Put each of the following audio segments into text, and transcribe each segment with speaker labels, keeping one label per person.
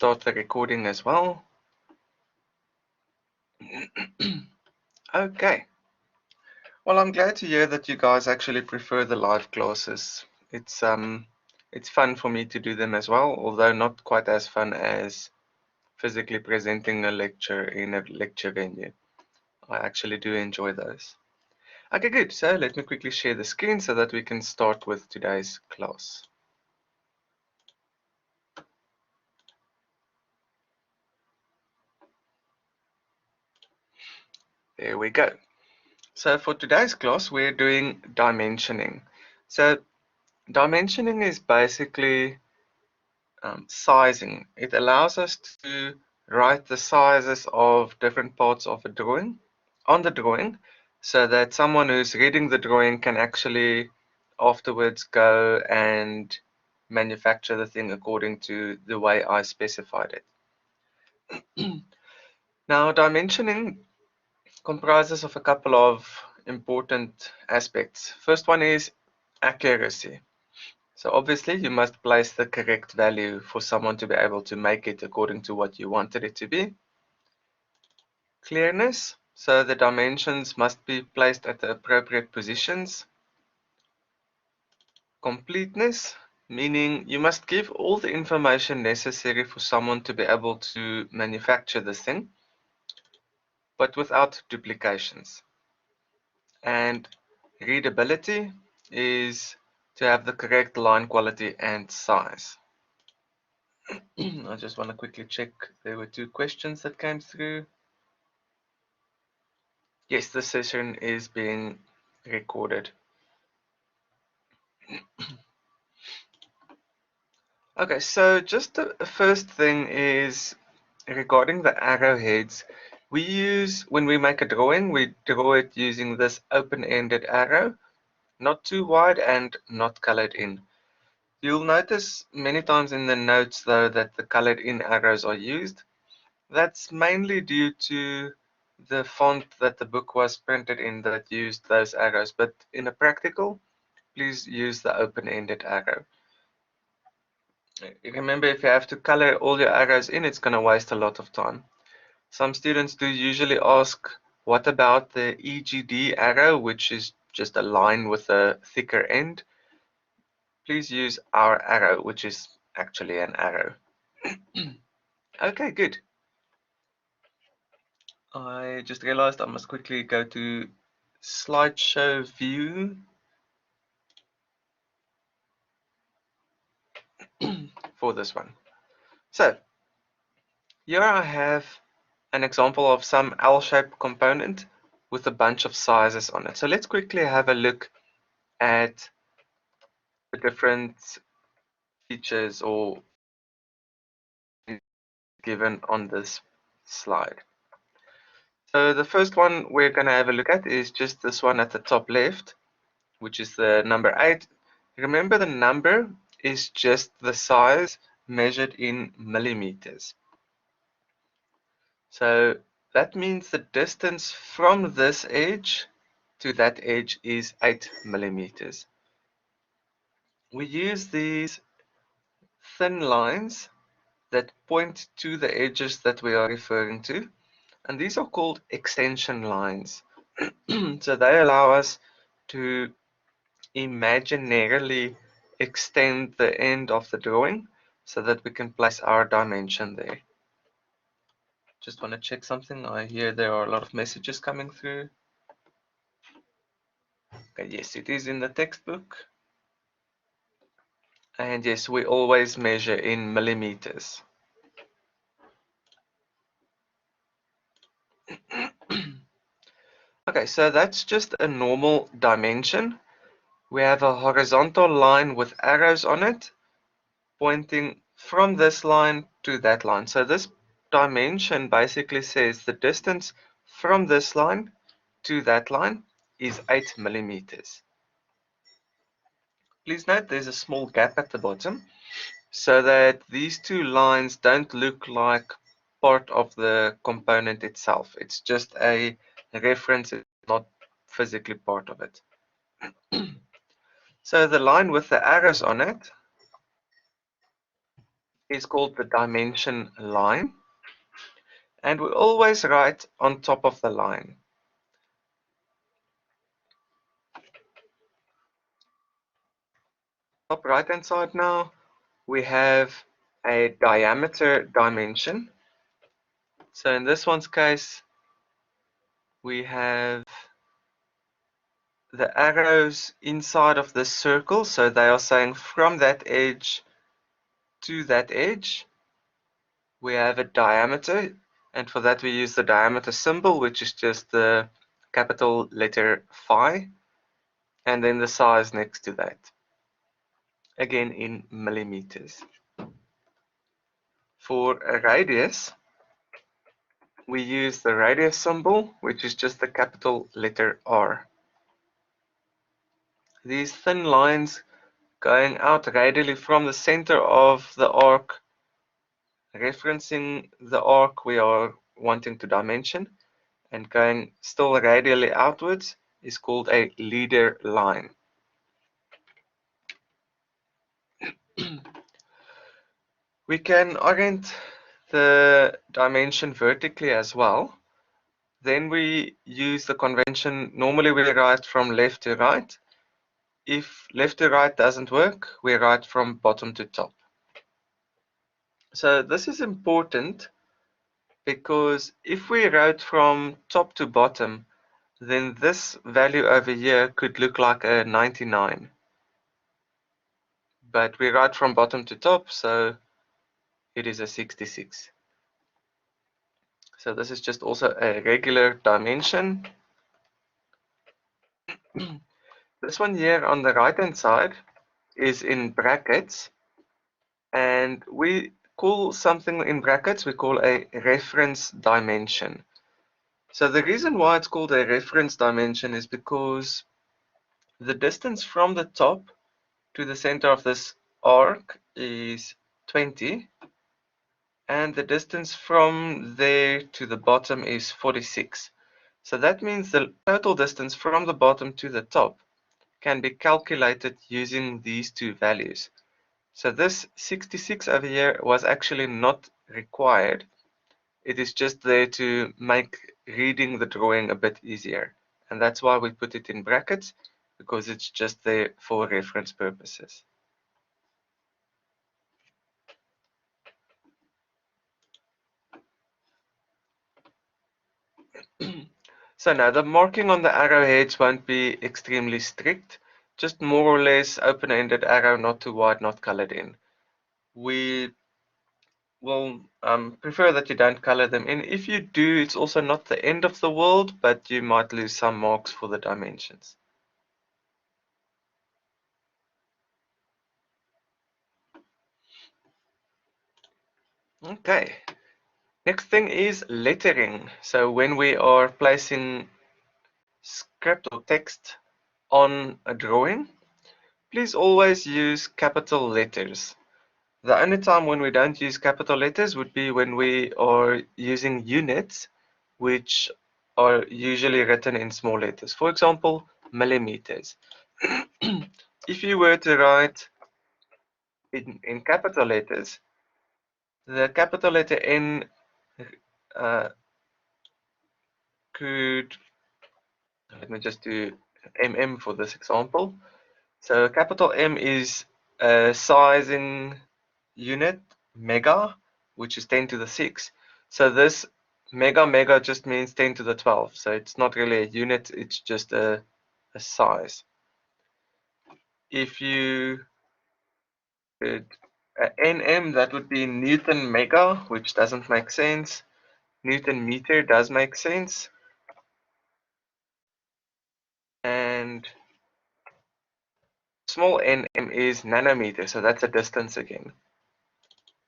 Speaker 1: start the recording as well. Okay. Well, I'm glad to hear that you guys actually prefer the live classes. It's fun for me to do them as well, although not quite as fun as physically presenting a lecture in a lecture venue. I actually do enjoy those. Okay, good. So let me quickly share the screen so that we can start with today's class. There we go. So for today's class, we're doing dimensioning. So dimensioning is basically sizing. It allows us to write the sizes of different parts of a drawing on the drawing so that someone who's reading the drawing can actually afterwards go and manufacture the thing according to the way I specified it. Now, dimensioning comprises of a couple of important aspects. First one is accuracy. So obviously you must place the correct value for someone to be able to make it according to what you wanted it to be. Clearness, so the dimensions must be placed at the appropriate positions. Completeness, meaning you must give all the information necessary for someone to be able to manufacture this thing, but without duplications. And readability is to have the correct line quality and size. I just want to quickly check. There were 2 questions that came through. Yes, the session is being recorded. Okay, so just the first thing is regarding the arrowheads. We use, when we make a drawing, we draw it using this open-ended arrow, not too wide and not colored in. You'll notice many times in the notes though that the colored in arrows are used. That's mainly due to the font that the book was printed in that used those arrows, but in a practical, please use the open-ended arrow. Remember, if you have to color all your arrows in, it's going to waste a lot of time. Some students do usually ask, what about the EGD arrow, which is just a line with a thicker end? Please use our arrow, which is actually an arrow. Okay, good. I just realized I must quickly go to slideshow view for this one. So here I have an example of some L-shaped component with a bunch of sizes on it. So let's quickly have a look at the different features or given on this slide. So the first one we're going to have a look at is just this one at the top left, which is the number 8. Remember, the number is just the size measured in millimeters. So that means the distance from this edge to that edge is 8 millimeters. We use these thin lines that point to the edges that we are referring to, and these are called extension lines. So they allow us to imaginarily extend the end of the drawing so that we can place our dimension there. Just want to check something. I hear there are a lot of messages coming through. Okay, yes, it is in the textbook. And yes, we always measure in millimeters. Okay, so that's just a normal dimension. We have a horizontal line with arrows on it, pointing from this line to that line. So this dimension basically says the distance from this line to that line is 8 millimeters. Please note there's a small gap at the bottom so that these 2 lines don't look like part of the component itself. It's just a reference, it's not physically part of it. So the line with the arrows on it is called the dimension line, and we always write on top of the line. Top right hand side now, we have a diameter dimension. So in this one's case, we have the arrows inside of this circle, so they are saying from that edge to that edge. We have a diameter, and for that we use the diameter symbol, which is just the capital letter phi, and then the size next to that, again in millimeters. For a radius, we use the radius symbol, which is just the capital letter R. These thin lines going out radially from the center of the arc, referencing the arc we are wanting to dimension, and going still radially outwards is called a leader line. We can orient the dimension vertically as well. Then we use the convention, normally we write from left to right. If left to right doesn't work, we write from bottom to top. So this is important because if we wrote from top to bottom, then this value over here could look like a 99. But we write from bottom to top, so it is a 66. So this is just also a regular dimension. This one here on the right hand side is in brackets, and we call something in brackets, we call a reference dimension. So the reason why it's called a reference dimension is because the distance from the top to the center of this arc is 20, and the distance from there to the bottom is 46. So that means the total distance from the bottom to the top can be calculated using these two values. So this 66 over here was actually not required. It is just there to make reading the drawing a bit easier. And that's why we put it in brackets, because it's just there for reference purposes. So now the marking on the arrowheads won't be extremely strict, just more or less open-ended arrow, not too wide, not colored in. We will prefer that you don't color them in. If you do, it's also not the end of the world, but you might lose some marks for the dimensions. Okay, next thing is lettering. So when we are placing script or text on a drawing, please always use capital letters. The only time when we don't use capital letters would be when we are using units, which are usually written in small letters. For example, millimeters. If you were to write in capital letters, the capital letter N uh, could, let me just do mm for this example. So capital M is a sizing unit, mega, which is 10 to the 6. So this mega just means 10 to the 12. So it's not really a unit, it's just a size. If you could nm, that would be Newton mega, which doesn't make sense. Newton meter does make sense. And small nm is nanometer, so that's a distance again.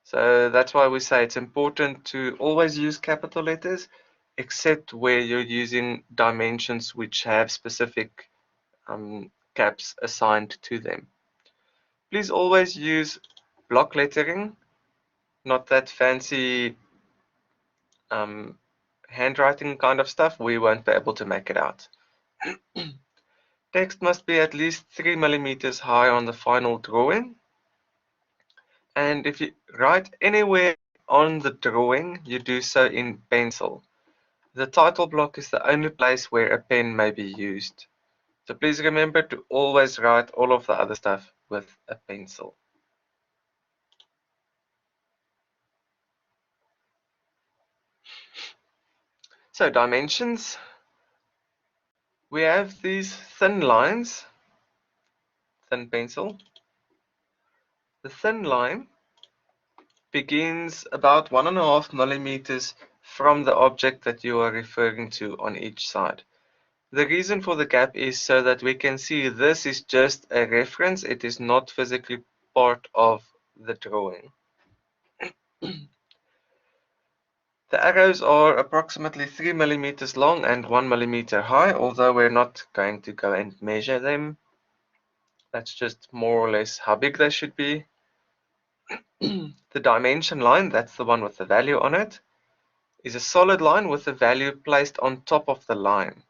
Speaker 1: So that's why we say it's important to always use capital letters, except where you're using dimensions which have specific caps assigned to them. Please always use block lettering, not that fancy handwriting kind of stuff. We won't be able to make it out. Text must be at least 3 millimeters high on the final drawing. And if you write anywhere on the drawing, you do so in pencil. The title block is the only place where a pen may be used. So please remember to always write all of the other stuff with a pencil. So dimensions, we have these thin lines, thin pencil. The thin line begins about 1.5 millimeters from the object that you are referring to on each side. The reason for the gap is so that we can see this is just a reference, it is not physically part of the drawing. The arrows are approximately 3 millimeters long and 1 millimeter high, although we're not going to go and measure them. That's just more or less how big they should be. The dimension line, that's the one with the value on it, is a solid line with the value placed on top of the line.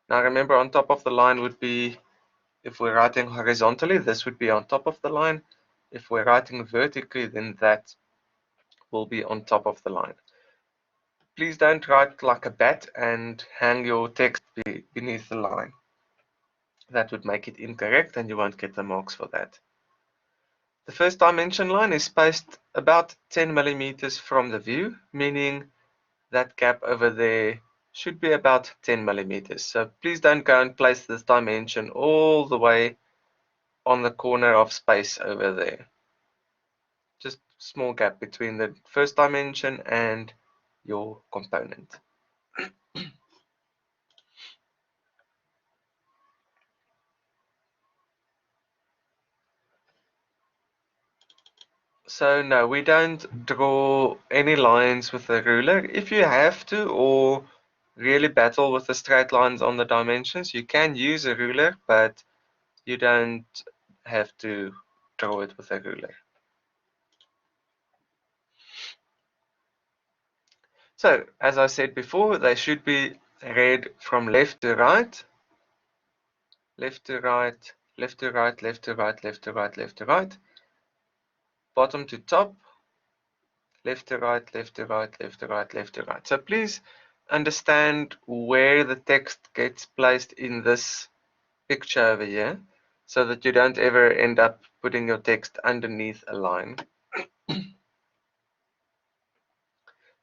Speaker 1: Now remember, on top of the line would be, if we're writing horizontally, this would be on top of the line. If we're writing vertically, then that will be on top of the line. Please don't write like a bat and hang your text beneath the line. That would make it incorrect and you won't get the marks for that. The first dimension line is spaced about 10 millimeters from the view, meaning that gap over there should be about 10 millimeters. So please don't go and place this dimension all the way on the corner of space over there. Just small gap between the first dimension and your component. So no, we don't draw any lines with a ruler. If you have to or really battle with the straight lines on the dimensions, you can use a ruler, but you don't have to draw it with a ruler. So, as I said before, they should be read from left to right, left to right, left to right, left to right, left to right, left to right, bottom to top, left to right, left to right, left to right, left to right. So please understand where the text gets placed in this picture over here, so that you don't ever end up putting your text underneath a line.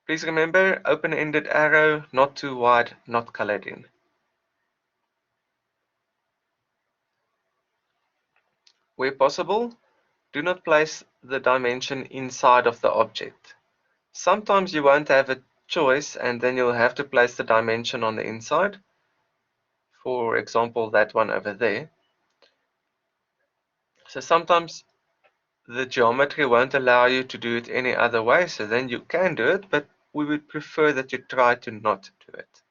Speaker 1: Please remember, open-ended arrow, not too wide, not colored in. Where possible, do not place the dimension inside of the object. Sometimes you won't have a choice and then you'll have to place the dimension on the inside. For example, that one over there. So sometimes the geometry won't allow you to do it any other way, so then you can do it, but we would prefer that you try to not do it.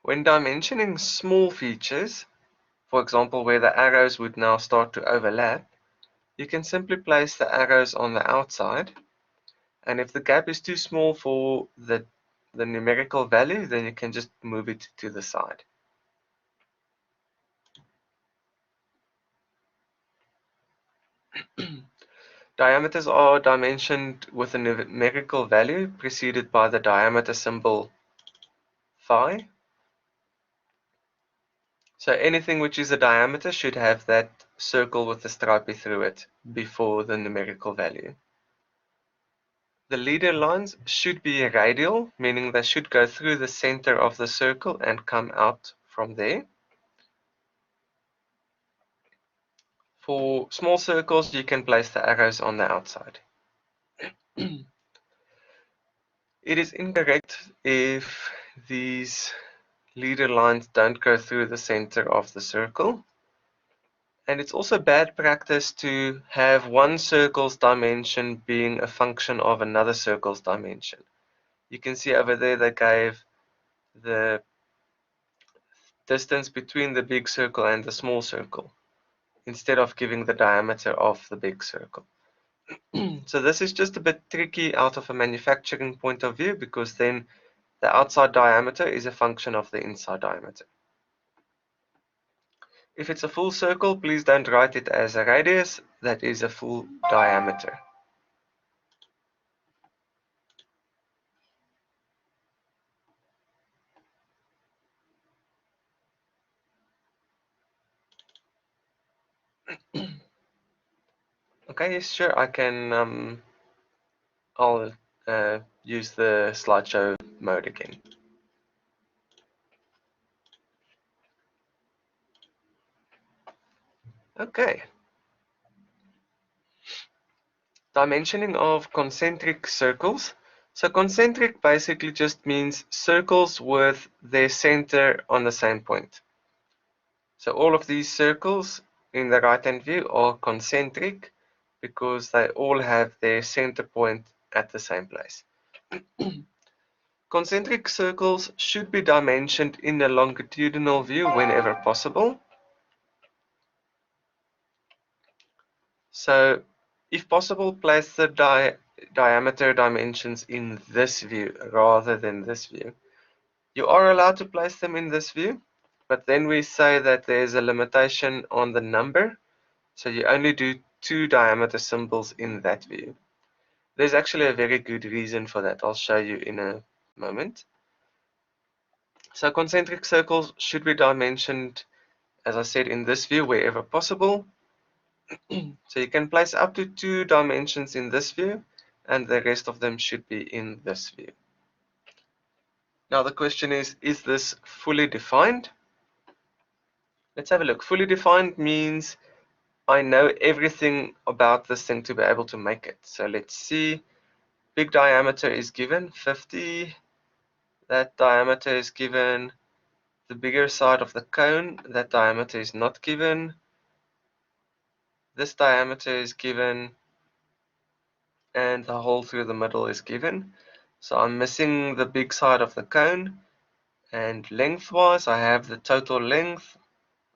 Speaker 1: When dimensioning small features, for example where the arrows would now start to overlap, you can simply place the arrows on the outside, and if the gap is too small for the numerical value, then you can just move it to the side. Diameters are dimensioned with a numerical value preceded by the diameter symbol phi. So anything which is a diameter should have that circle with the stripey through it before the numerical value. The leader lines should be radial, meaning they should go through the center of the circle and come out from there. For small circles, you can place the arrows on the outside. It is incorrect if these leader lines don't go through the center of the circle. And it's also bad practice to have one circle's dimension being a function of another circle's dimension. You can see over there they gave the distance between the big circle and the small circle instead of giving the diameter of the big circle. So this is just a bit tricky out of a manufacturing point of view, because then the outside diameter is a function of the inside diameter. If it's a full circle, please don't write it as a radius. That is a full diameter. Okay, yes, sure. I can. I'll use the slideshow mode again. Okay. Dimensioning of concentric circles. So concentric basically just means circles with their center on the same point. So all of these circles in the right-hand view are concentric because they all have their center point at the same place. Concentric circles should be dimensioned in a longitudinal view whenever possible. So if possible, place the diameter dimensions in this view rather than this view. You are allowed to place them in this view, but then we say that there's a limitation on the number, so you only do 2 diameter symbols in that view. There's actually a very good reason for that. I'll show you in a moment. So concentric circles should be dimensioned, as I said, in this view wherever possible. So you can place up to 2 dimensions in this view, and the rest of them should be in this view. Now the question is this fully defined? Let's have a look. Fully defined means I know everything about this thing to be able to make it. So let's see. Big diameter is given 50. That diameter is given. The bigger side of the cone, that diameter is not given. This diameter is given, and the hole through the middle is given. So I'm missing the big side of the cone, and lengthwise I have the total length.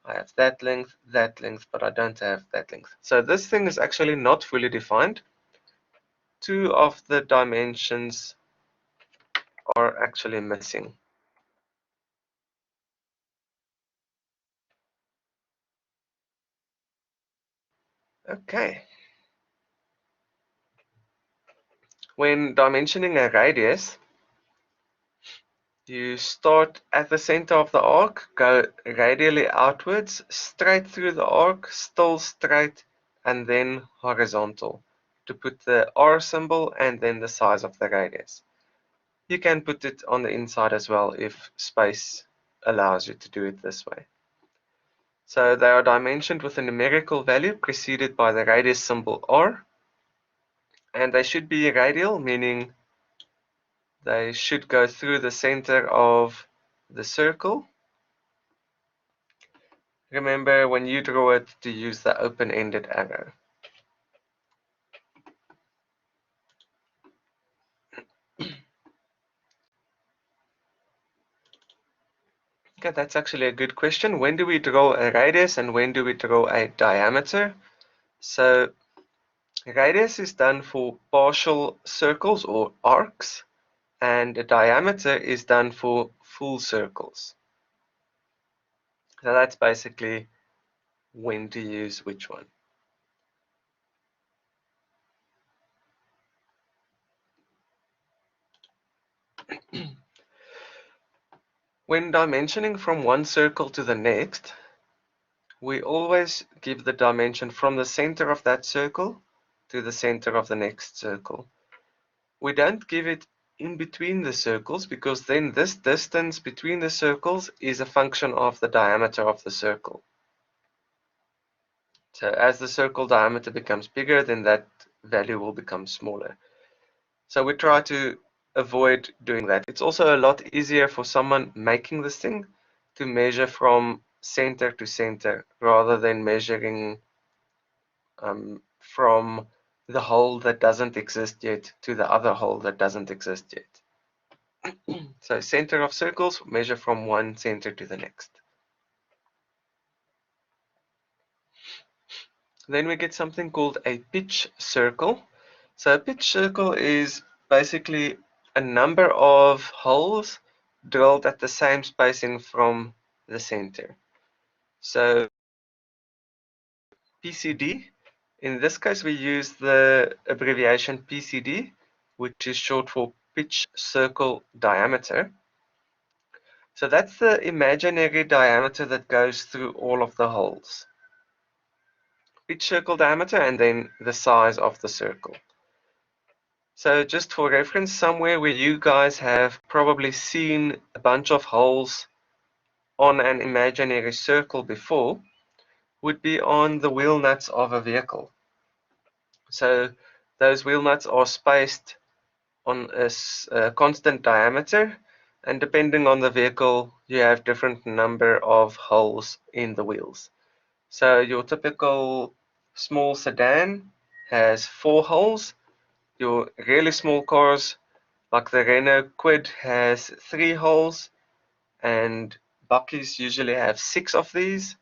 Speaker 1: I have that length, but I don't have that length. So this thing is actually not fully defined. 2 of the dimensions are actually missing. Okay. When dimensioning a radius, you start at the center of the arc, go radially outwards, straight through the arc, still straight, and then horizontal to put the R symbol and then the size of the radius. You can put it on the inside as well if space allows you to do it this way. So they are dimensioned with a numerical value preceded by the radius symbol R, and they should be radial, meaning they should go through the center of the circle. Remember when you draw it to use the open-ended arrow. Okay, that's actually a good question. When do we draw a radius and when do we draw a diameter? So radius is done for partial circles or arcs, and a diameter is done for full circles. So that's basically when to use which one. When dimensioning from one circle to the next, we always give the dimension from the center of that circle to the center of the next circle. We don't give it in between the circles because then this distance between the circles is a function of the diameter of the circle. So as the circle diameter becomes bigger, then that value will become smaller. So we try to avoid doing that. It's also a lot easier for someone making this thing to measure from center to center rather than measuring from the hole that doesn't exist yet to the other hole that doesn't exist yet. So center of circles, measure from one center to the next. Then we get something called a pitch circle. So a pitch circle is basically a number of holes drilled at the same spacing from the center. So PCD. In this case, we use the abbreviation PCD, which is short for pitch circle diameter. So that's the imaginary diameter that goes through all of the holes. Pitch circle diameter and then the size of the circle. So just for reference, somewhere where you guys have probably seen a bunch of holes on an imaginary circle before would be on the wheel nuts of a vehicle. So those wheel nuts are spaced on a constant diameter, and depending on the vehicle, you have different number of holes in the wheels. So your typical small sedan has 4 holes. Your really small cars, like the Renault Kwid, has 3 holes, and Buckies usually have 6 of these,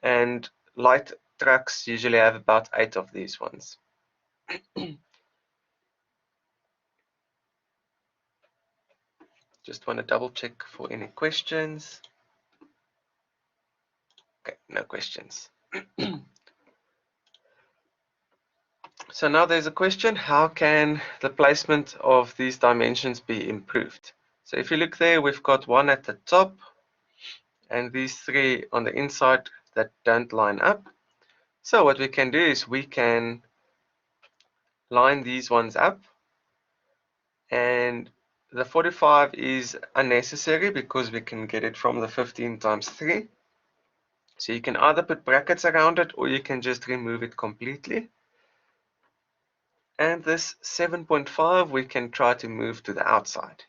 Speaker 1: and light trucks usually have about 8 of these ones. Just want to double check for any questions. Okay, no questions. So now there's a question, how can the placement of these dimensions be improved? So if you look there, we've got one at the top and these 3 on the inside that don't line up. So what we can do is we can line these ones up, and the 45 is unnecessary because we can get it from the 15 times 3. So you can either put brackets around it or you can just remove it completely. And this 7.5 we can try to move to the outside.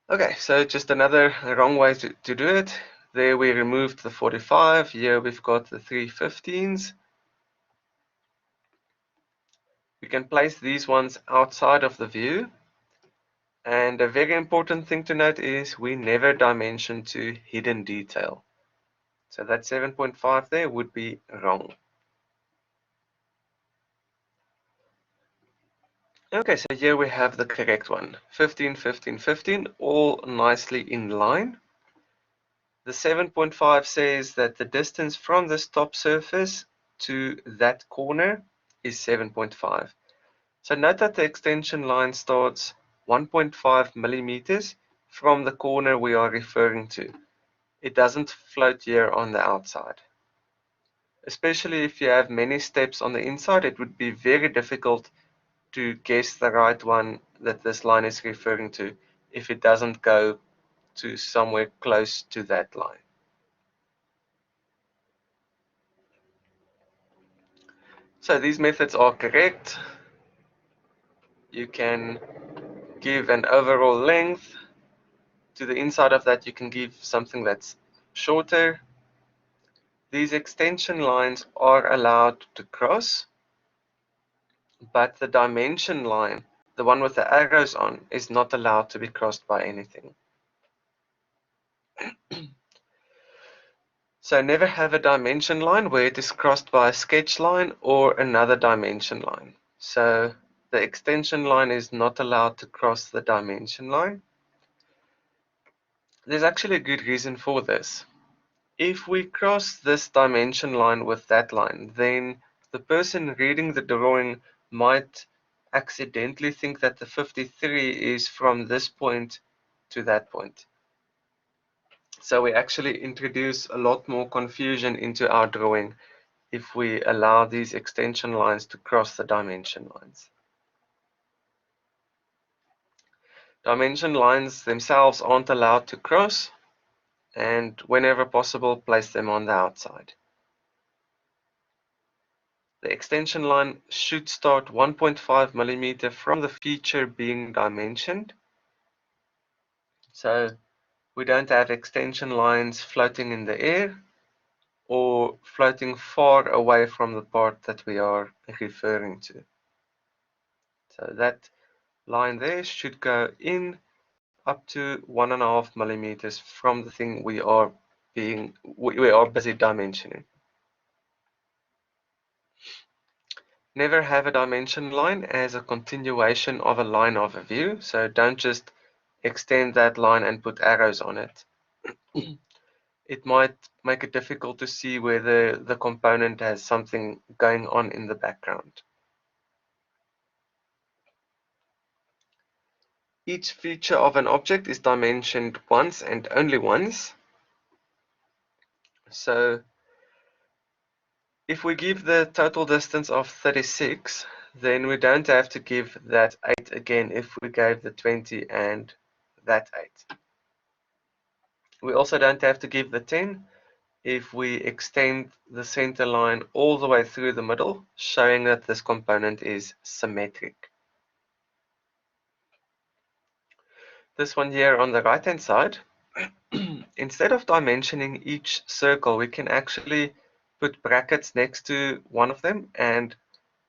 Speaker 1: Okay, so just another wrong way to do it. There we removed the 45. Here we've got the 315s. We can place these ones outside of the view. And a very important thing to note is we never dimension to hidden detail. So that 7.5 there would be wrong. Okay, so here we have the correct one. 15, 15, 15, all nicely in line. The 7.5 says that the distance from this top surface to that corner is 7.5. So note that the extension line starts 1.5 millimeters from the corner we are referring to. It doesn't float here on the outside. Especially if you have many steps on the inside, it would be very difficult to guess the right one that this line is referring to if it doesn't go to somewhere close to that line. So these methods are correct. You can give an overall length. To the inside of that, you can give something that's shorter. These extension lines are allowed to cross, but the dimension line, the one with the arrows on, is not allowed to be crossed by anything. So never have a dimension line where it is crossed by a sketch line or another dimension line. So the extension line is not allowed to cross the dimension line. There's actually a good reason for this. If we cross this dimension line with that line, then the person reading the drawing might accidentally think that the 53 is from this point to that point. So we actually introduce a lot more confusion into our drawing if we allow these extension lines to cross the dimension lines. Dimension lines themselves aren't allowed to cross, and whenever possible, place them on the outside. The extension line should start 1.5 millimeter from the feature being dimensioned. So we don't have extension lines floating in the air or floating far away from the part that we are referring to. So that line there should go in up to 1.5 millimeters from the thing we are busy dimensioning. Never have a dimension line as a continuation of a line of a view, so don't just extend that line and put arrows on it. it might make it difficult to see whether the component has something going on in the background. Each feature of an object is dimensioned once and only once. So if we give the total distance of 36, then we don't have to give that 8 again if we gave the 20 and that 8. We also don't have to give the 10 if we extend the center line all the way through the middle, showing that this component is symmetric. This one here on the right hand side, instead of dimensioning each circle, we can actually put brackets next to one of them and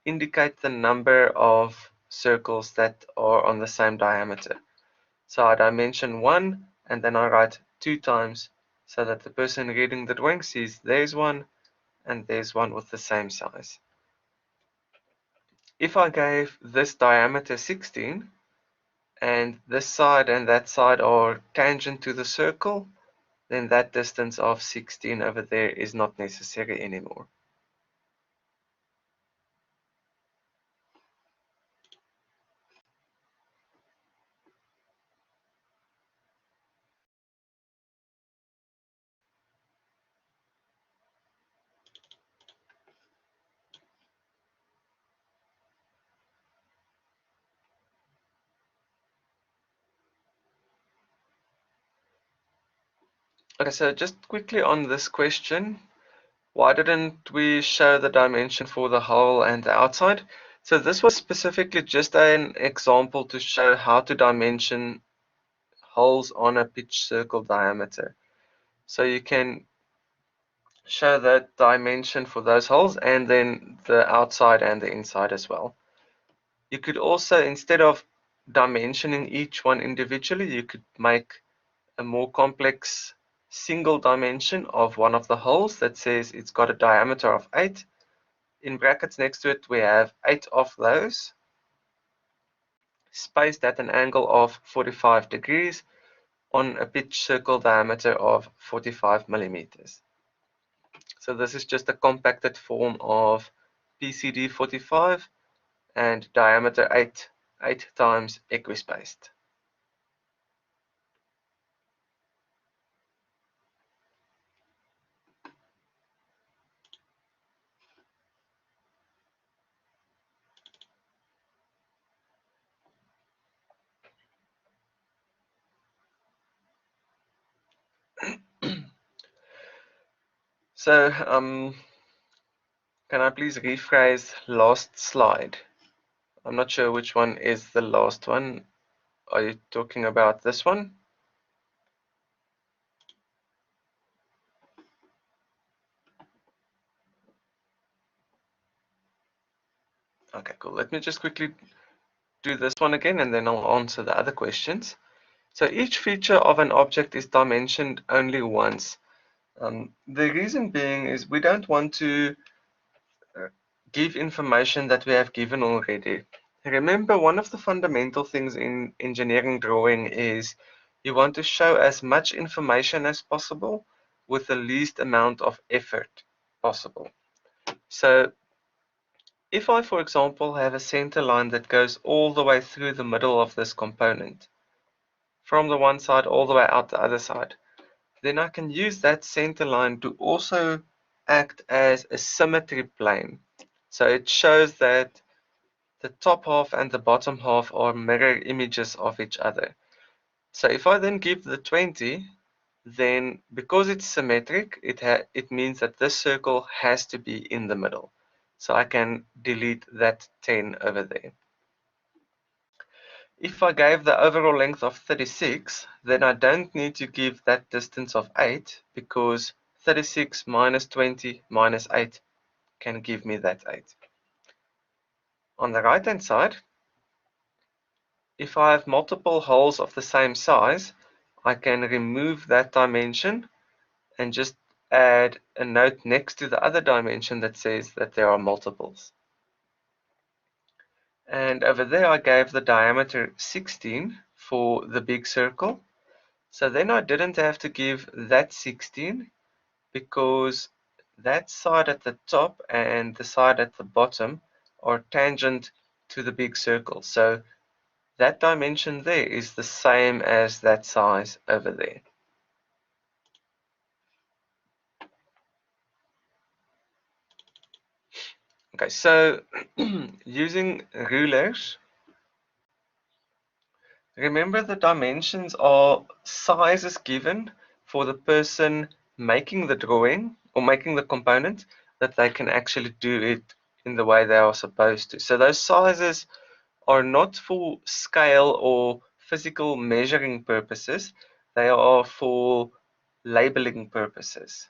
Speaker 1: indicate the number of circles that are on the same diameter. So I dimension 1 and then I write 2 times so that the person reading the drawing sees there's one and there's one with the same size. If I gave this diameter 16 and this side and that side are tangent to the circle, then that distance of 16 over there is not necessary anymore. Okay, so just quickly on this question, why didn't we show the dimension for the hole and the outside? So this was specifically just an example to show how to dimension holes on a pitch circle diameter. So you can show that dimension for those holes and then the outside and the inside as well. You could also, instead of dimensioning each one individually, you could make a more complex single dimension of one of the holes that says it's got a diameter of 8. In brackets next to it, we have 8 of those, spaced at an angle of 45 degrees on a pitch circle diameter of 45 millimeters. So this is just a compacted form of PCD 45 and diameter 8 times equispaced. So, can I please rephrase last slide? I'm not sure which one is the last one. Are you talking about this one? Okay, cool. Let me just quickly do this one again and then I'll answer the other questions. So each feature of an object is dimensioned only once. The reason being is we don't want to give information that we have given already. Remember, one of the fundamental things in engineering drawing is you want to show as much information as possible with the least amount of effort possible. So if I, for example, have a center line that goes all the way through the middle of this component, from the one side all the way out the other side, then I can use that center line to also act as a symmetry plane. So it shows that the top half and the bottom half are mirror images of each other. So if I then give the 20, then because it's symmetric, it means that this circle has to be in the middle. So I can delete that 10 over there. If I gave the overall length of 36, then I don't need to give that distance of 8 because 36 minus 20 minus 8 can give me that 8. On the right hand side, if I have multiple holes of the same size, I can remove that dimension and just add a note next to the other dimension that says that there are multiples. And over there I gave the diameter 16 for the big circle. So then I didn't have to give that 16 because that side at the top and the side at the bottom are tangent to the big circle. So that dimension there is the same as that size over there. Okay, so using rulers, remember the dimensions are sizes given for the person making the drawing or making the component that they can actually do it in the way they are supposed to. So those sizes are not for scale or physical measuring purposes, they are for labeling purposes.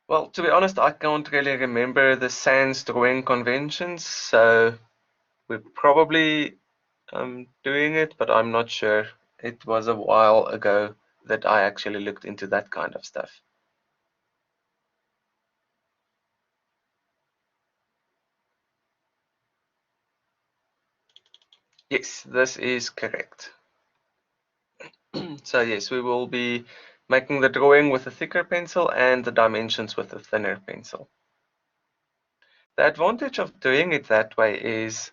Speaker 1: Well, to be honest, I can't really remember the sans drawing conventions, so we're probably doing it, but I'm not sure. It was a while ago that I actually looked into that kind of stuff. Yes, this is correct. So yes, we will be making the drawing with a thicker pencil and the dimensions with a thinner pencil. The advantage of doing it that way is,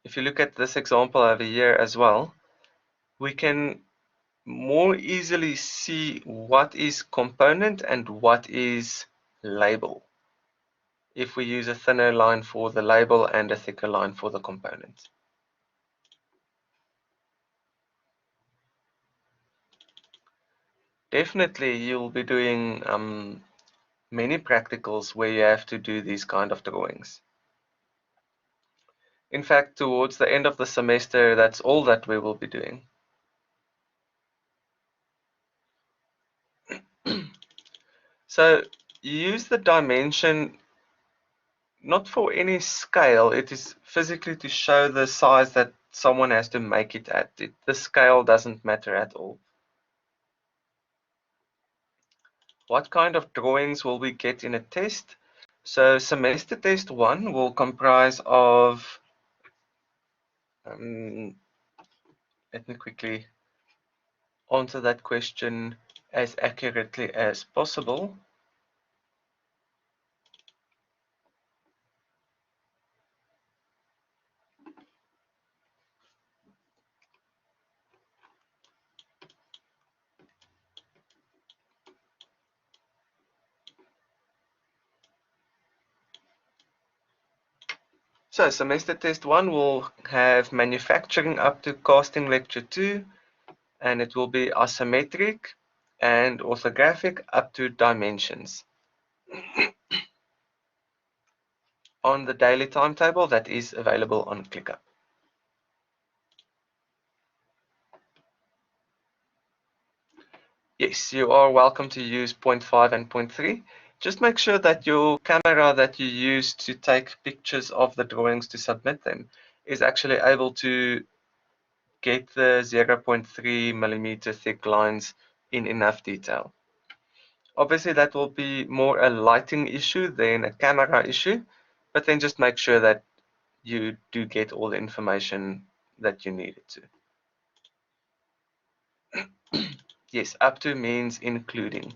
Speaker 1: if you look at this example over here as well, we can more easily see what is component and what is label if we use a thinner line for the label and a thicker line for the component. Definitely you'll be doing many practicals where you have to do these kind of drawings. In fact, towards the end of the semester, that's all that we will be doing. So you use the dimension not for any scale, it is physically to show the size that someone has to make it at. The scale doesn't matter at all. What kind of drawings will we get in a test? So semester test 1 will comprise of, let me quickly answer that question as accurately as possible. So semester test 1 will have manufacturing up to casting lecture 2, and it will be isometric and orthographic up to dimensions. On the daily timetable that is available on ClickUp. Yes, you are welcome to use point 5 and point 3. Just make sure that your camera that you use to take pictures of the drawings to submit them is actually able to get the 0.3 millimeter thick lines in enough detail. Obviously, that will be more a lighting issue than a camera issue, but then just make sure that you do get all the information that you needed to. Yes, up to means including.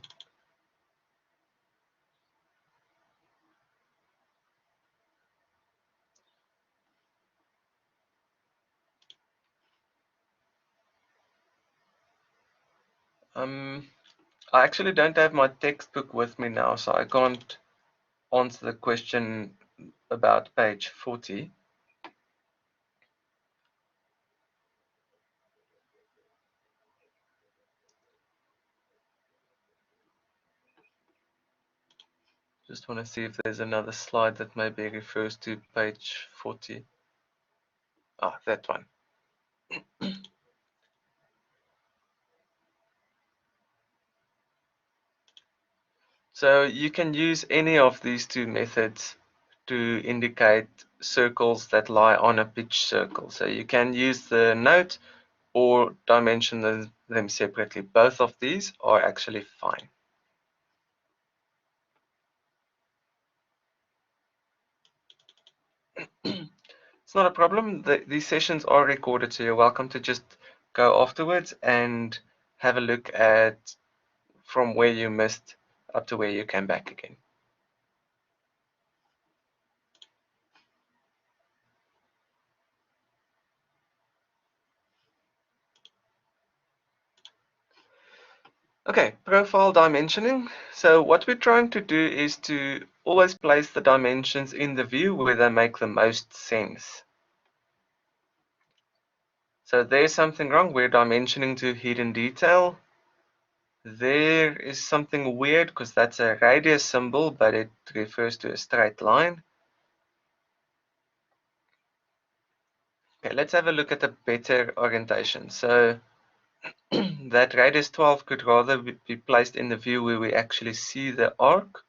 Speaker 1: I actually don't have my textbook with me now, so I can't answer the question about page 40. Just want to see if there's another slide that maybe refers to page 40. Ah, that one. So you can use any of these two methods to indicate circles that lie on a pitch circle. So you can use the note or dimension them separately. Both of these are actually fine. It's not a problem. These sessions are recorded, so you're welcome to just go afterwards and have a look at from where you missed up to where you came back again. Okay, profile dimensioning. So what we're trying to do is to always place the dimensions in the view where they make the most sense. So there's something wrong. We're dimensioning to hidden detail. There is something weird because that's a radius symbol, but it refers to a straight line. Okay, let's have a look at a better orientation. So that radius 12 could rather be placed in the view where we actually see the arc.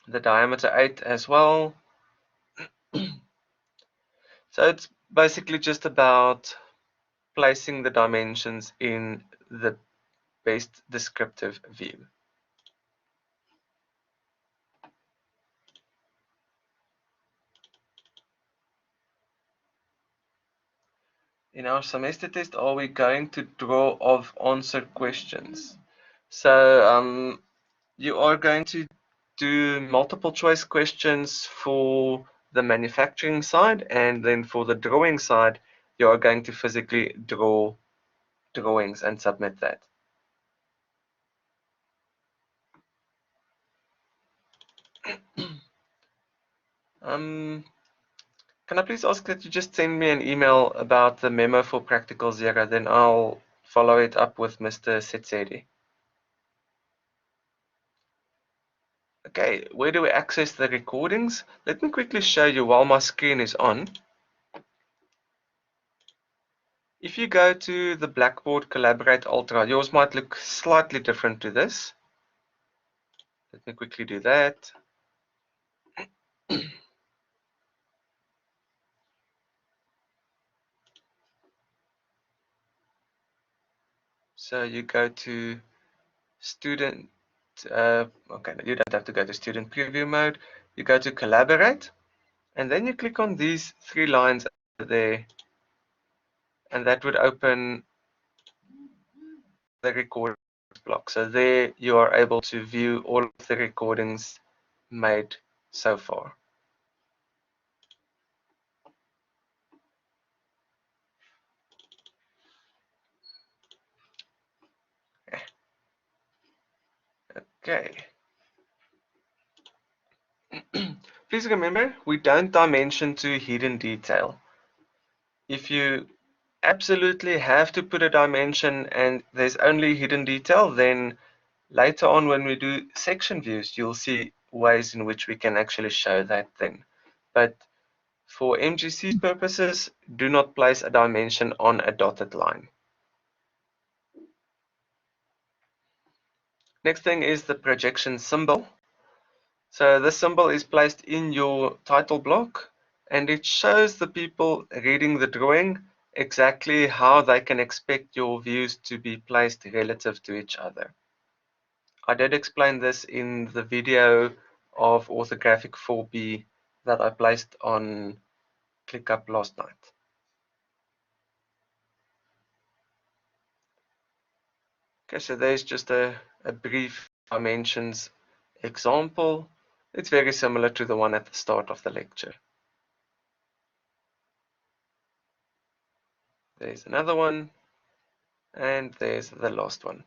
Speaker 1: The diameter 8 as well. So it's basically just about placing the dimensions in the best descriptive view. In our semester test, are we going to draw of answer questions? So you are going to do multiple choice questions for the manufacturing side, and then for the drawing side, you are going to physically draw drawings and submit that. Can I please ask that you just send me an email about the memo for Practical Zero, then I'll follow it up with Mr. Setsedi. Okay, where do we access the recordings? Let me quickly show you while my screen is on. If you go to the Blackboard Collaborate Ultra, yours might look slightly different to this. Let me quickly do that. So you go to student, okay, you don't have to go to student preview mode. You go to collaborate, and then you click on these three lines there, and that would open the record block. So there you are able to view all of the recordings made so far. Okay. Please remember, we don't dimension to hidden detail. If you absolutely have to put a dimension and there's only hidden detail, then later on when we do section views, you'll see ways in which we can actually show that thing. But for MGC purposes, do not place a dimension on a dotted line. Next thing is the projection symbol. So this symbol is placed in your title block, and it shows the people reading the drawing exactly how they can expect your views to be placed relative to each other. I did explain this in the video of Orthographic 4B that I placed on ClickUp last night. Okay, so there's just a brief dimensions example. It's very similar to the one at the start of the lecture. There's another one, and there's the last one.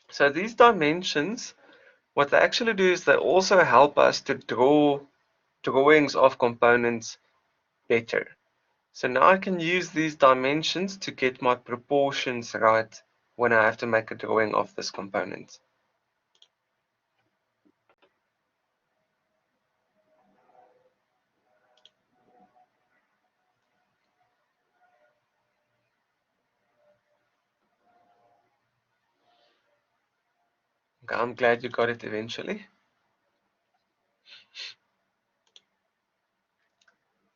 Speaker 1: So these dimensions, what they actually do is they also help us to draw drawings of components better. So now I can use these dimensions to get my proportions right when I have to make a drawing of this component. Okay, I'm glad you got it eventually.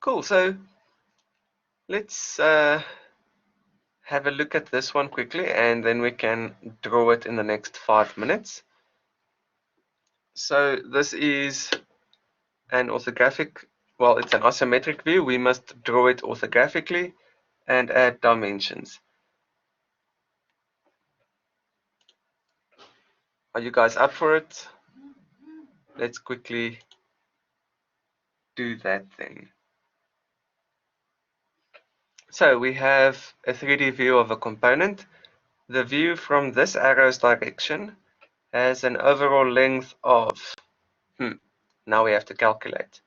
Speaker 1: Cool, so let's have a look at this one quickly, and then we can draw it in the next 5 minutes. So this is an orthographic well, it's an isometric view. We must draw it orthographically and add dimensions. Are you guys up for it? Let's quickly do that then. So we have a 3D view of a component. The view from this arrow's direction has an overall length of, now we have to calculate.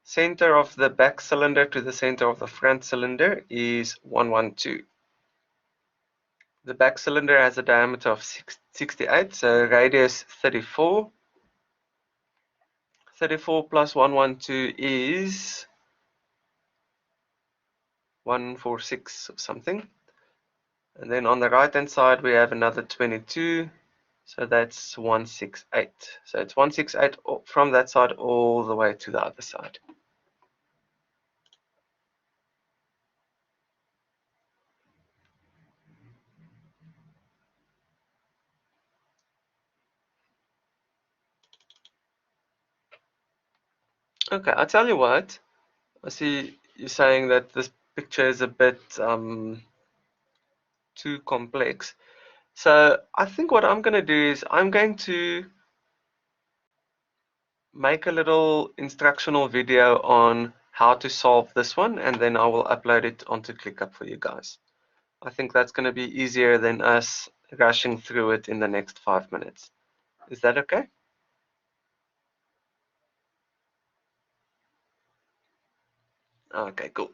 Speaker 1: Center of the back cylinder to the center of the front cylinder is 112. The back cylinder has a diameter of 68, so radius 34. 34 plus 112 is 146 or something. And then on the right hand side we have another 22, so that's 168. So it's 168 from that side all the way to the other side. Okay, I'll tell you what. I see you're saying that this picture is a bit too complex. So I think what I'm going to do is I'm going to make a little instructional video on how to solve this one, and then I will upload it onto ClickUp for you guys. I think that's going to be easier than us rushing through it in the next 5 minutes. Is that okay? Okay, cool.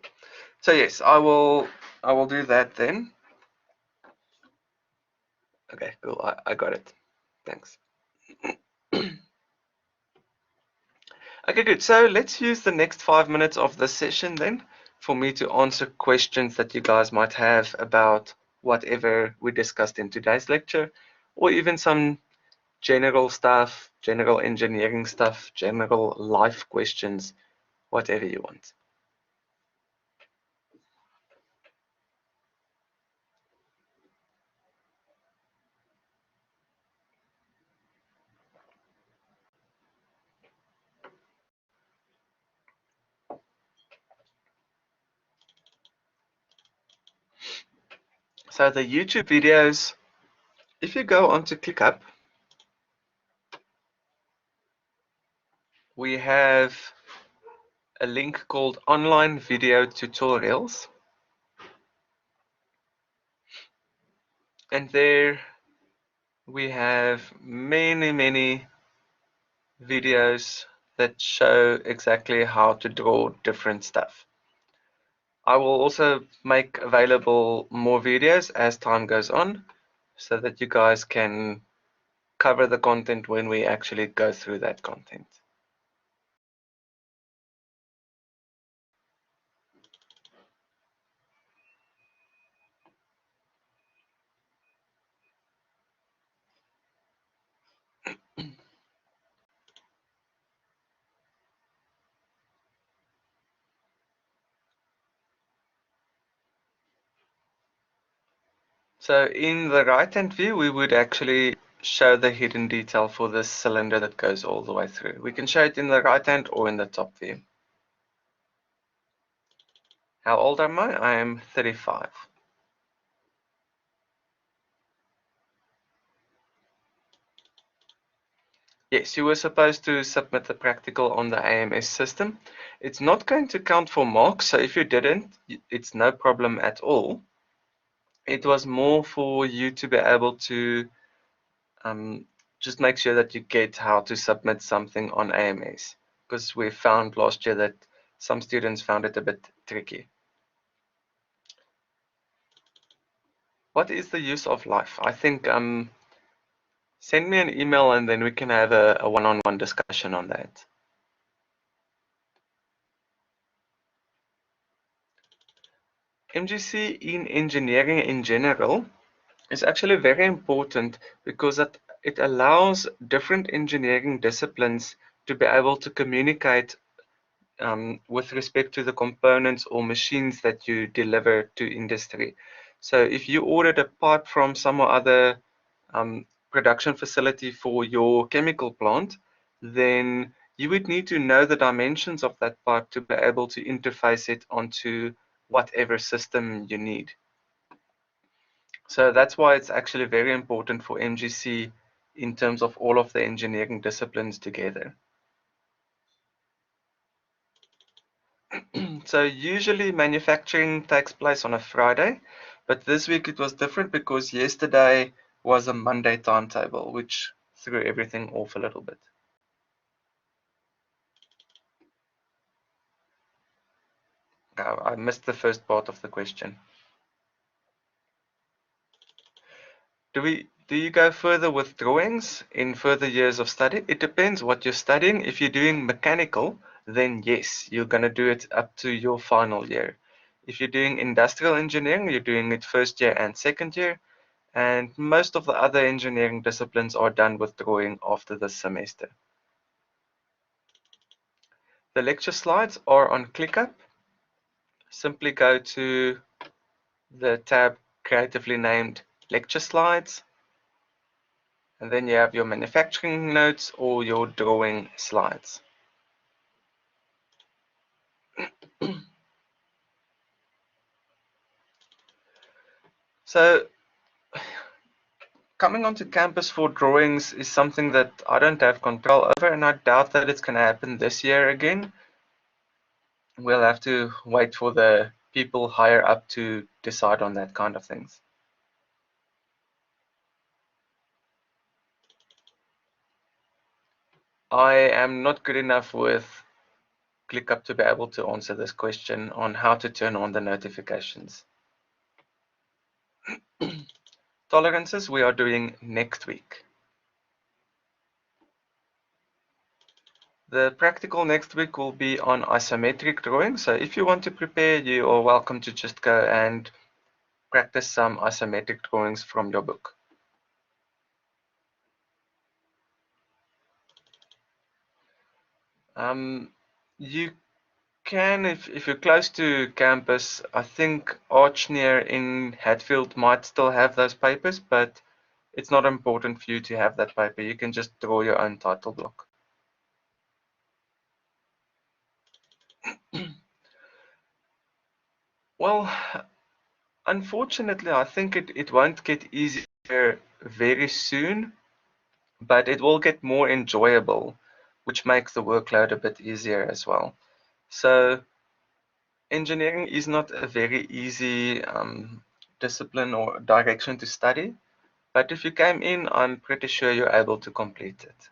Speaker 1: So yes, I will do that then. Okay, cool. I got it. Thanks. Okay, good. So let's use the next 5 minutes of this session then for me to answer questions that you guys might have about whatever we discussed in today's lecture, or even some general stuff, general engineering stuff, general life questions, whatever you want. So the YouTube videos, if you go onto ClickUp, we have a link called Online Video Tutorials. And there we have many videos that show exactly how to draw different stuff. I will also make available more videos as time goes on so that you guys can cover the content when we actually go through that content. So in the right hand view, we would actually show the hidden detail for this cylinder that goes all the way through. We can show it in the right hand or in the top view. How old am I? I am 35. Yes, you were supposed to submit the practical on the AMS system. It's not going to count for marks, so if you didn't, it's no problem at all. It was more for you to be able to just make sure that you get how to submit something on AMS, because we found last year that some students found it a bit tricky. What is the use of life? I think send me an email and then we can have a one-on-one discussion on that. MGC in engineering in general is actually very important because it allows different engineering disciplines to be able to communicate with respect to the components or machines that you deliver to industry. So if you ordered a pipe from some other production facility for your chemical plant, then you would need to know the dimensions of that pipe to be able to interface it onto whatever system you need. So that's why it's actually very important for MGC in terms of all of the engineering disciplines together. So usually manufacturing takes place on a Friday, but this week it was different because yesterday was a Monday timetable, which threw everything off a little bit. Now, I missed the first part of the question. Do you go further with drawings in further years of study? It depends what you're studying. If you're doing mechanical, then yes, you're going to do it up to your final year. If you're doing industrial engineering, you're doing it first year and second year. And most of the other engineering disciplines are done with drawing after this semester. The lecture slides are on ClickUp. Simply go to the tab creatively named lecture slides, and then you have your manufacturing notes or your drawing slides. So coming onto campus for drawings is something that I don't have control over, and I doubt that it's going to happen this year again. We'll have to wait for the people higher up to decide on that kind of things. I am not good enough with ClickUp to be able to answer this question on how to turn on the notifications. Tolerances we are doing next week. The practical next week will be on isometric drawing. So if you want to prepare, you are welcome to just go and practice some isometric drawings from your book. You can, if you're close to campus, I think Archneer in Hatfield might still have those papers, but it's not important for you to have that paper. You can just draw your own title block. Well, unfortunately, I think it won't get easier very soon, but it will get more enjoyable, which makes the workload a bit easier as well. So engineering is not a very easy discipline or direction to study, but if you came in, I'm pretty sure you're able to complete it.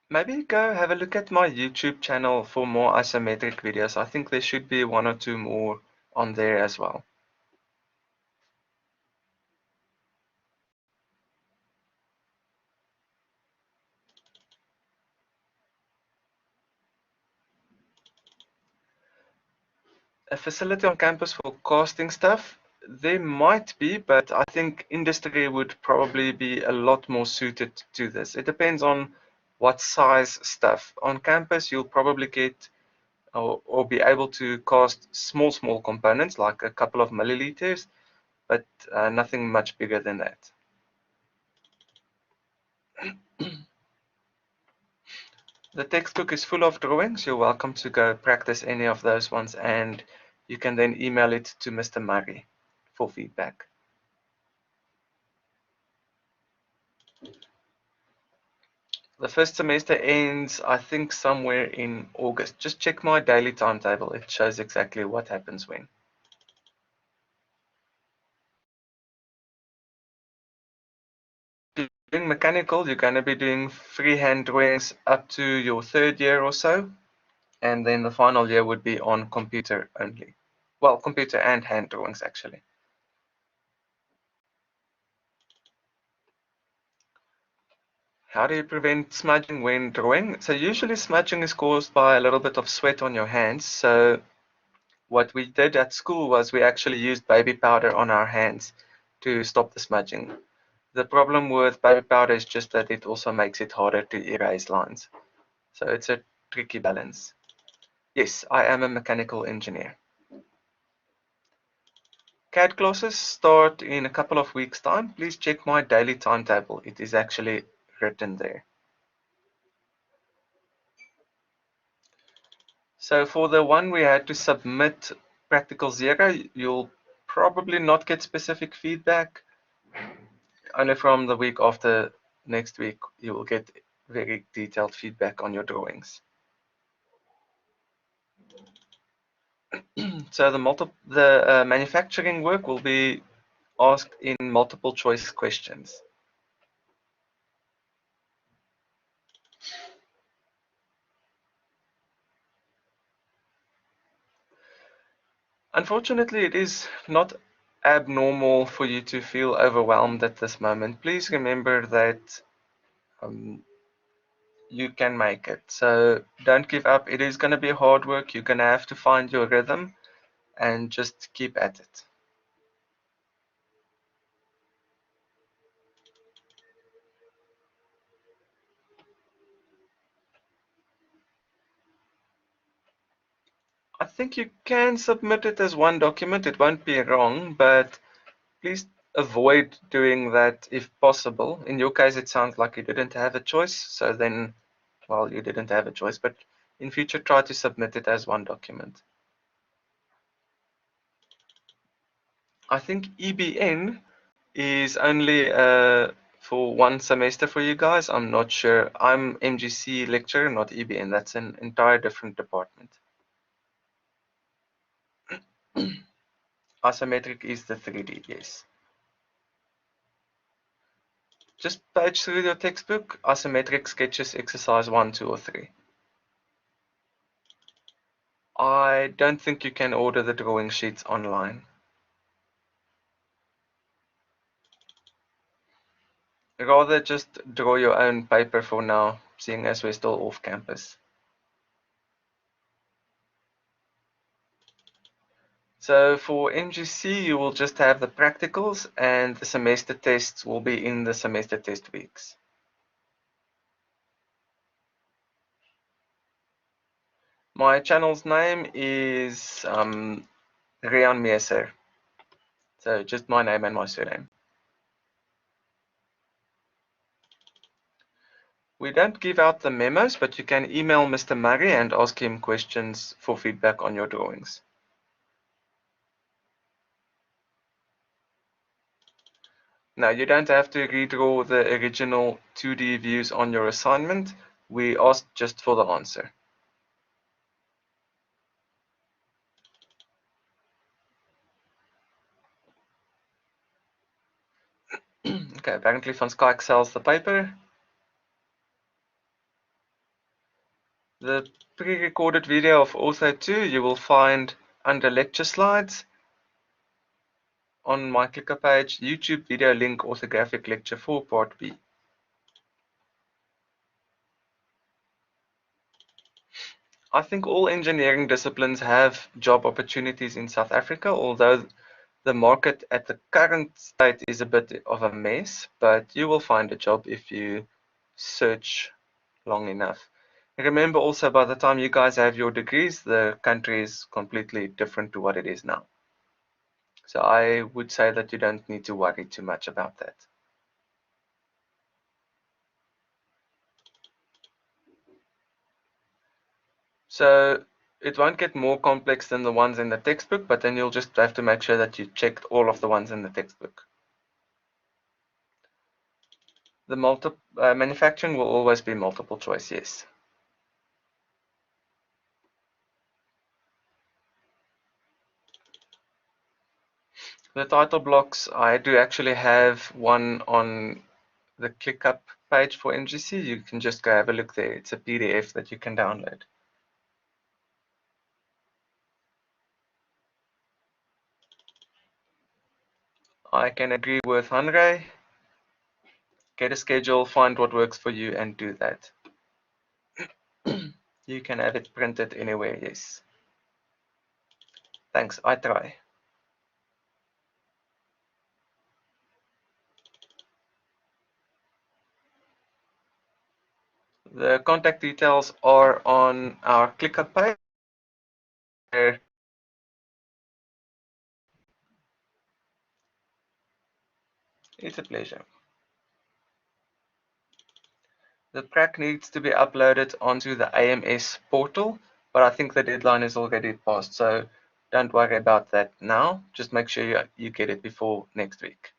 Speaker 1: Maybe go have a look at my YouTube channel for more isometric videos. I think there should be one or two more on there as well. A facility on campus for casting stuff, there might be, but I think industry would probably be a lot more suited to this. It depends on what size stuff. On campus, you'll probably get or be able to cast small components like a couple of milliliters, but nothing much bigger than that. The textbook is full of drawings. You're welcome to go practice any of those ones, and you can then email it to Mr. Murray for feedback. The first semester ends, I think, somewhere in August. Just check my daily timetable. It shows exactly what happens when. Doing mechanical, you're going to be doing freehand drawings up to your third year or so, and then the final year would be on computer only. Well, computer and hand drawings, actually. How do you prevent smudging when drawing? So usually smudging is caused by a little bit of sweat on your hands. So what we did at school was we actually used baby powder on our hands to stop the smudging. The problem with baby powder is just that it also makes it harder to erase lines. So it's a tricky balance. Yes, I am a mechanical engineer. CAD classes start in a couple of weeks' time. Please check my daily timetable. It is actually written there. So for the one we had to submit practical 0, you'll probably not get specific feedback. Only from the week after next week, you will get very detailed feedback on your drawings. So the manufacturing work will be asked in multiple choice questions. Unfortunately, it is not abnormal for you to feel overwhelmed at this moment. Please remember that you can make it. So don't give up. It is going to be hard work. You're going to have to find your rhythm and just keep at it. I think you can submit it as one document. It won't be wrong, but please avoid doing that if possible. In your case, it sounds like you didn't have a choice. So then, well, you didn't have a choice, but in future, try to submit it as one document. I think EBN is only for one semester for you guys. I'm not sure. I'm MGC lecturer, not EBN. That's an entire different department. Isometric is the 3D, yes. Just page through your textbook, isometric sketches exercise 1, 2, or 3. I don't think you can order the drawing sheets online. Rather just draw your own paper for now, seeing as we're still off campus. So for MGC, you will just have the practicals and the semester tests will be in the semester test weeks. My channel's name is Meeser. So just my name and my surname. We don't give out the memos, but you can email Mr. Murray and ask him questions for feedback on your drawings. Now, you don't have to redraw the original 2D views on your assignment. We asked just for the answer. Okay, apparently Van Skyke sells the paper. The pre-recorded video of Ortho 2 you will find under lecture slides on my Clicker page, YouTube video link Orthographic lecture 4 part B. I think all engineering disciplines have job opportunities in South Africa, although the market at the current state is a bit of a mess, but you will find a job if you search long enough. Remember also, by the time you guys have your degrees, the country is completely different to what it is now. So I would say that you don't need to worry too much about that. So it won't get more complex than the ones in the textbook, but then you'll just have to make sure that you checked all of the ones in the textbook. The manufacturing will always be multiple choice, yes. The title blocks, I do actually have one on the ClickUp page for MGC. You can just go have a look there. It's a PDF that you can download. I can agree with Henry. Get a schedule, find what works for you, and do that. You can have it printed anywhere, yes. Thanks, I try. The contact details are on our ClickUp page. It's a pleasure. The prac needs to be uploaded onto the AMS portal, but I think the deadline is already passed, so don't worry about that now. Just make sure you get it before next week.